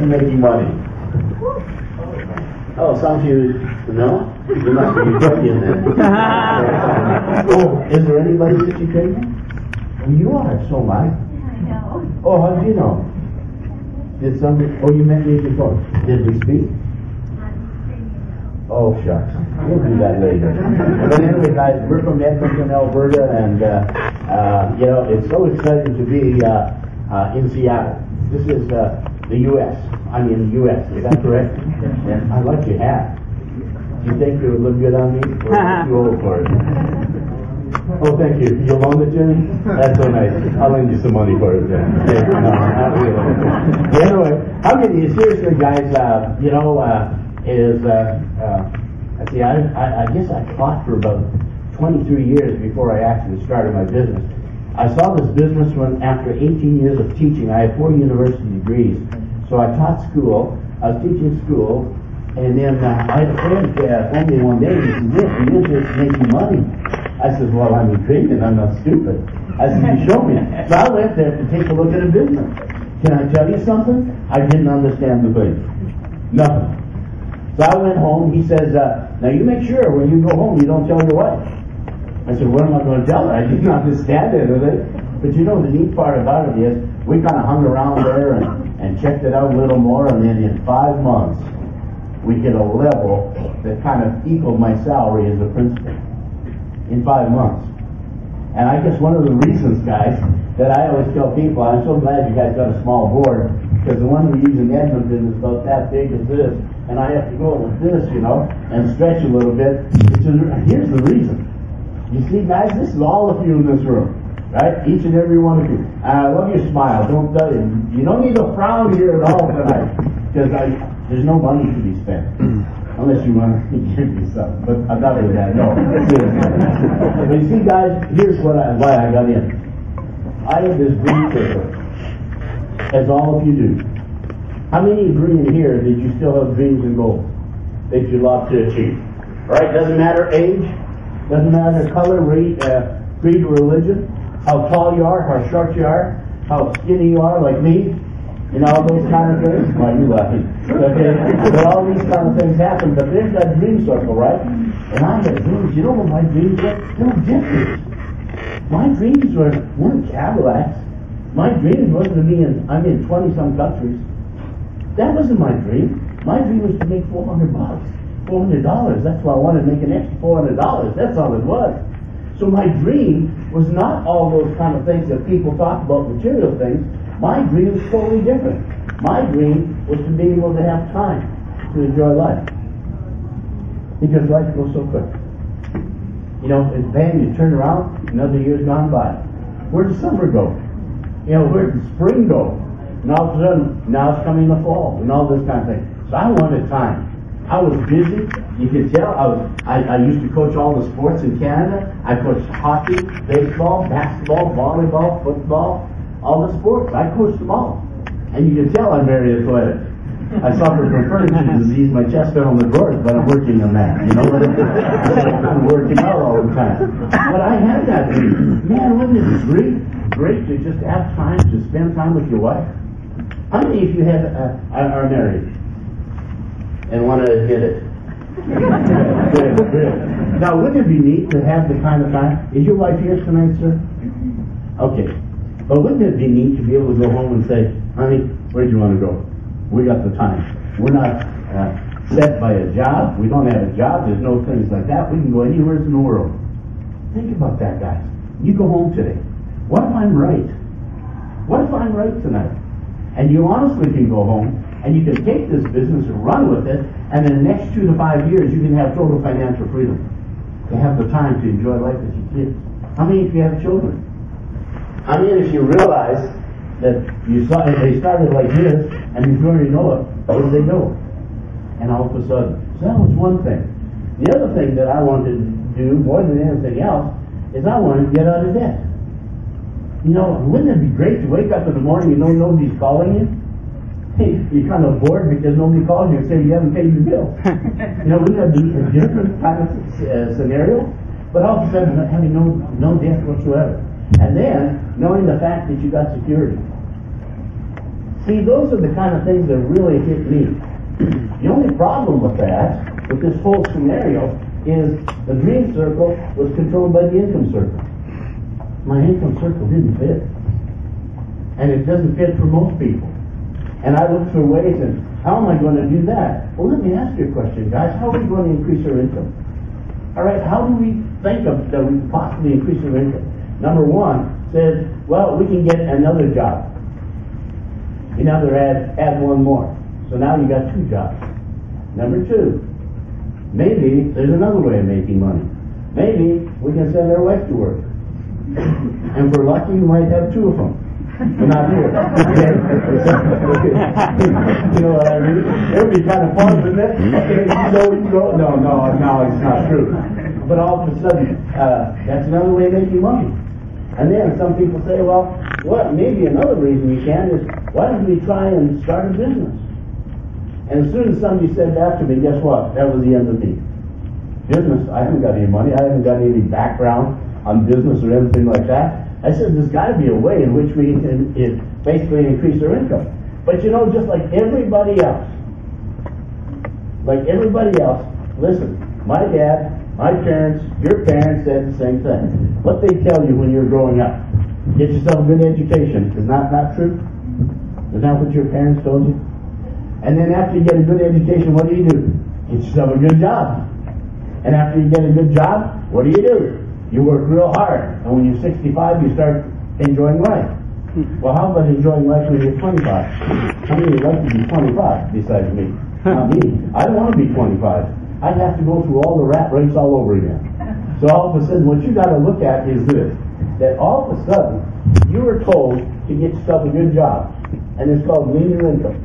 making money. Oh, some of you know? You must be Ukrainian then. Oh, is there anybody that's Ukrainian? Oh, you are, so am I. I know. Oh, how do you know? Did somebody, oh, you met me before. Did we speak? Oh, shucks. We'll do that later. But anyway, guys, we're from Edmonton, Alberta, and, you know, it's so exciting to be in Seattle. This is the U.S. I mean, the U.S. Is that correct? And I like your hat. Do you think it would look good on me? Or are you too old for it? Oh, thank you. You loaned it to me? That's so nice. I'll lend you some money for it then. Yeah, no, not really. Anyway, how many, seriously, guys, you know, see, I guess I taught for about 23 years before I actually started my business. I saw this business when, after 18 years of teaching, I have 4 university degrees. So I taught school, I was teaching school, and then I had a friend phone me one day and he said, "Nick, are you interested in making money?" I said, "Well, I'm Ukrainian, I'm not stupid." I said, "You show me." So I went there to take a look at a business. Can I tell you something? I didn't understand the thing. Nothing. So I went home, he says, "Now you make sure when you go home you don't tell your wife." I said, "What am I going to tell her? I didn't understand it." But you know, the neat part about it is, we kind of hung around there and checked it out a little more, and then in 5 months, we hit a level that kind of equaled my salary as a principal. In 5 months. And I guess one of the reasons, guys, that I always tell people, I'm so glad you guys got a small board, because the one we use in Edmonton is about that big as this, and I have to go with this, you know, and stretch a little bit. Here's the reason. You see, guys, this is all of you in this room, right? Each and every one of you. I love your smile. Don't tell you. You don't need to frown here at all tonight, because there's no money to be spent, unless you want to give me something. But other than that, no. But you see, guys, here's why I got in. I have this dream paper, as all of you do. How many agree in here that you still have dreams and goals that you love to achieve? Right? Doesn't matter age. Doesn't matter color, creed, or religion, how tall you are, how short you are, how skinny you are, like me, you know, all those kind of things. Why are you laughing? Okay, but all these kind of things happen, but there's that dream circle, right? And I had dreams. You know what my dreams were? They were different. My dreams weren't Cadillacs. My dreams wasn't to be I'm in 20-some countries. That wasn't my dream. My dream was to make $400. $400. That's why I wanted to make an extra $400. That's all it was. So my dream was not all those kind of things that people talk about, material things. My dream was totally different. My dream was to be able to have time to enjoy life. Because life goes so quick. You know, it's bang, you turn around, another year's gone by. Where does summer go? You know, where does spring go? And all of a sudden, now it's coming the fall, and all this kind of thing. So I wanted time. I was busy. You can tell. I used to coach all the sports in Canada. I coached hockey, baseball, basketball, volleyball, football, all the sports. I coached them all. And you can tell I'm very athletic. I suffer from furniture disease. My chest fell on the drawers, but I'm working on that. You know what I mean? I'm working out all the time. But I had that dream. Man, wouldn't it be great to just have time to spend time with your wife? How many of you are married and want to admit it? Good. Now, wouldn't it be neat to have the kind of time? Is your wife here tonight, sir? Okay. But wouldn't it be neat to be able to go home and say, "Honey, where do you want to go? We got the time. We're not set by a job. We don't have a job. There's no things like that. We can go anywhere in the world." Think about that, guys. You go home today. What if I'm right? What if I'm right tonight? And you honestly can go home and you can take this business and run with it, and in the next 2 to 5 years you can have total financial freedom. To have the time to enjoy life with your kids. How many of you have children? How many if you realize that they started like this, and before you know it, where do they go? And all of a sudden. So that was one thing. The other thing that I wanted to do, more than anything else, is I wanted to get out of debt. You know, wouldn't it be great to wake up in the morning and know nobody's calling you? You're kind of bored because nobody calls you and says you haven't paid your bill. You know, wouldn't that be a different kind of scenario? But all of a sudden, having no debt whatsoever. And then, knowing the fact that you got security. See, those are the kind of things that really hit me. The only problem with that, with this whole scenario, is the dream circle was controlled by the income circle. My income circle didn't fit. And it doesn't fit for most people. And I looked for ways, and how am I going to do that? Well, let me ask you a question, guys. How are we going to increase our income? All right, how do we think of that we can possibly increase our income? Number one says, well, we can get another job. In other add one more. So now you got 2 jobs. Number 2, maybe there's another way of making money. Maybe we can send our wife to work. And if we're lucky, we might have 2 of them. But not here. You know what I mean? It would be kind of fun, wouldn't it? Okay, so we can go. No, it's not true. But all of a sudden, that's another way of making money. And then some people say, well, maybe another reason we can is, why don't we try and start a business? And as soon as somebody said that to me, guess what? That was the end of me. Business, I haven't got any money. I haven't got any background on business or anything like that. I said, there's got to be a way in which we can basically increase our income. But you know, just like everybody else, listen, my dad, my parents, your parents said the same thing. What they tell you when you're growing up, get yourself a good education. Is not true? Is that what your parents told you? And then after you get a good education, what do? Get yourself a good job. And after you get a good job, what do? You work real hard. And when you're 65, you start enjoying life. Well, how about enjoying life when you're 25? How many would like to be 25 besides me? Not me. I don't want to be 25. I'd have to go through all the rat race all over again. So all of a sudden, what you got to look at is this, that all of a sudden, you were told to get yourself a good job. And it's called linear income.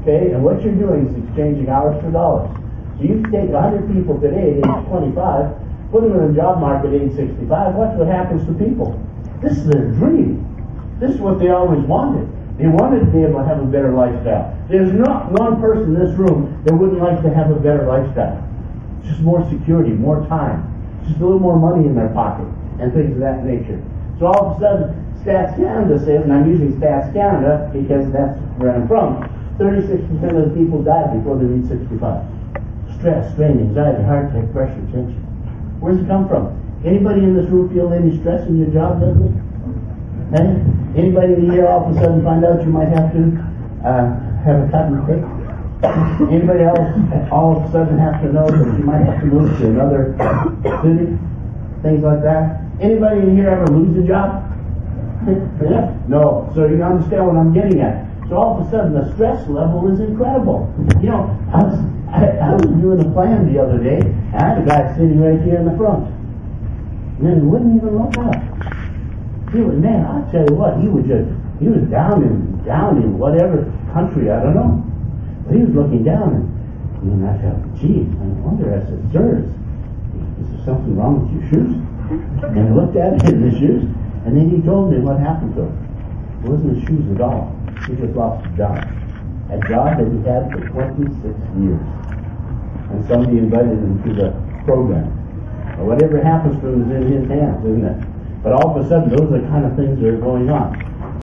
Okay? And what you're doing is exchanging hours for dollars. So you take 100 people today at age 25, put them in the job market at age 65, watch what happens to people. This is their dream. This is what they always wanted. They wanted to be able to have a better lifestyle. There's not one person in this room that wouldn't like to have a better lifestyle. Just more security, more time, just a little more money in their pocket, and things of that nature. So all of a sudden, Stats Canada says, and I'm using Stats Canada because that's where I'm from, 36% of the people die before they reach 65. Stress, strain, anxiety, heart attack, pressure, tension. Where's it come from? Anybody in this room feel any stress in your job lately? Anybody in here all of a sudden find out you might have to have a cut in the cake? Anybody else all of a sudden have to know that you might have to move to another city? Things like that? Anybody in here ever lose a job? Yeah? No. So you understand what I'm getting at. So all of a sudden the stress level is incredible. You know, I was doing a plan the other day, and I had a guy sitting right here in the front. And he wouldn't even look up. He was, man, I'll tell you what, he was down in whatever country, I don't know. But he was looking down, and I thought, geez, I wonder, I said, sir, is there something wrong with your shoes? And I looked at him in the shoes, and then he told me what happened to him. It wasn't his shoes at all. He just lost his job. A job that he had for 26 years. And somebody invited him to the program. Well, whatever happens to him is in his hands, isn't it? But all of a sudden, those are the kind of things that are going on.